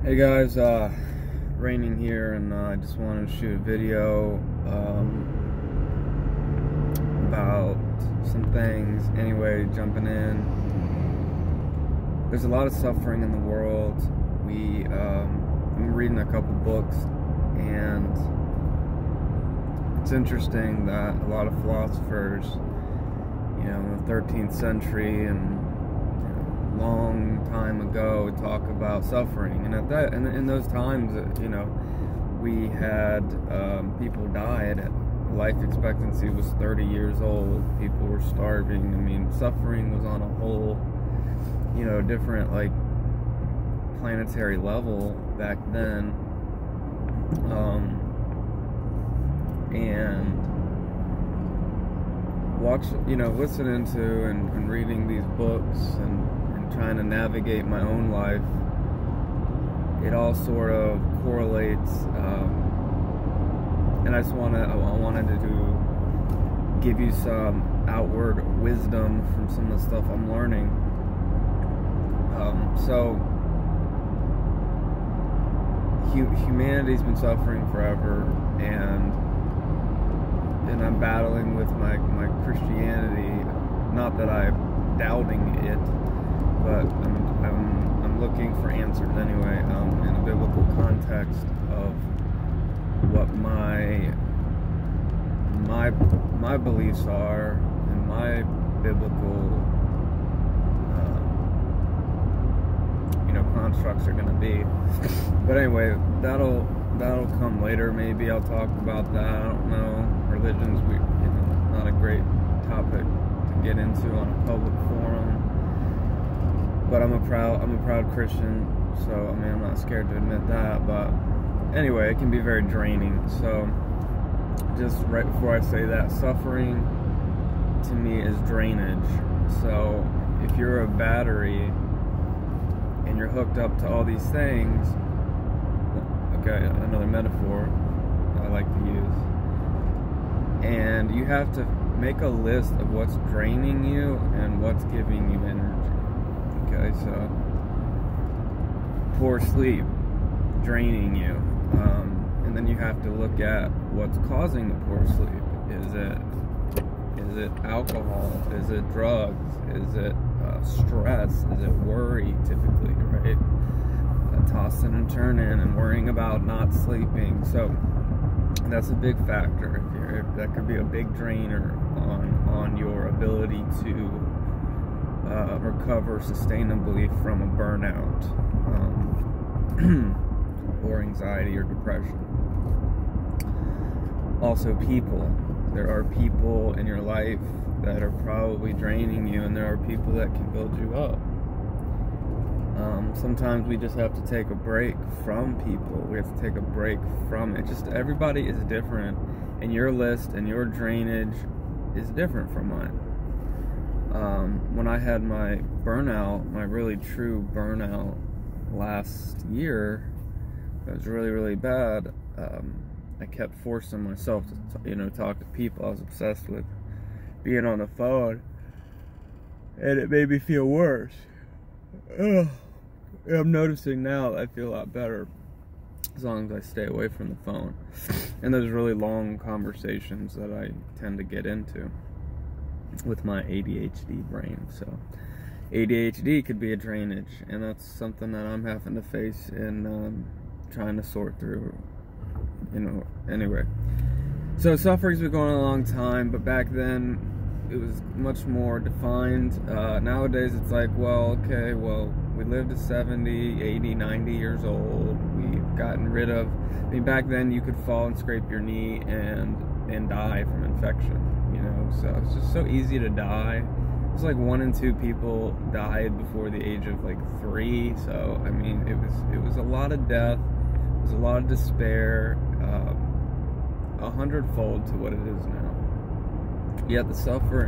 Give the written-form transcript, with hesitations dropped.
Hey guys, raining here, and I just wanted to shoot a video about some things. Anyway, jumping in, there's a lot of suffering in the world. I'm reading a couple books, and it's interesting that a lot of philosophers, in the 13th century and long time ago, talk about suffering, and in those times, we had people died. Life expectancy was 30 years old. People were starving. I mean, suffering was on a whole, different planetary level back then. And listening to and reading these books and trying to navigate my own life, it all sort of correlates, and I wanted to give you some outward wisdom from some of the stuff I'm learning. So humanity's been suffering forever, and I'm battling with my Christianity. Not that I'm doubting it, but I'm looking for answers anyway, in a biblical context of what my beliefs are and my biblical constructs are going to be. But anyway, that'll come later. Maybe I'll talk about that. I don't know. Religion's not a great topic to get into on a public forum. But I'm a proud Christian, so I'm not scared to admit that. But anyway, it can be very draining. So just right before I say that, suffering to me is drainage. So if you're a battery and you're hooked up to all these things, okay, another metaphor I like to use, and you have to make a list of what's draining you and what's giving you energy. Okay, so poor sleep, draining you, and then you have to look at what's causing the poor sleep. Is it alcohol? Is it drugs? Is it stress? Is it worry? Typically, right? Tossing and turning and worrying about not sleeping. So that's a big factor. That could be a big drainer on your ability to recover sustainably from a burnout, or anxiety or depression. Also, people. There are people in your life that are probably draining you, and there are people that can build you up. Sometimes we just have to take a break from people. We have to take a break from it. Just everybody is different, and your list and your drainage is different from mine. When I had my burnout, my really true burnout last year, it was really, really bad. I kept forcing myself to, talk to people. I was obsessed with being on the phone, and it made me feel worse. Ugh. I'm noticing now that I feel a lot better as long as I stay away from the phone and those really long conversations that I tend to get into with my ADHD brain. So ADHD could be a drainage, and that's something that I'm having to face and trying to sort through. Anyway, so suffering's been going on a long time, but back then it was much more defined. Nowadays it's like, we lived to 70, 80, 90 years old. We've gotten rid of, back then you could fall and scrape your knee and die from infection, so it's just so easy to die. It's like 1 in 2 people died before the age of 3. So it was a lot of death. It was a lot of despair, 100-fold to what it is now. Yet the suffering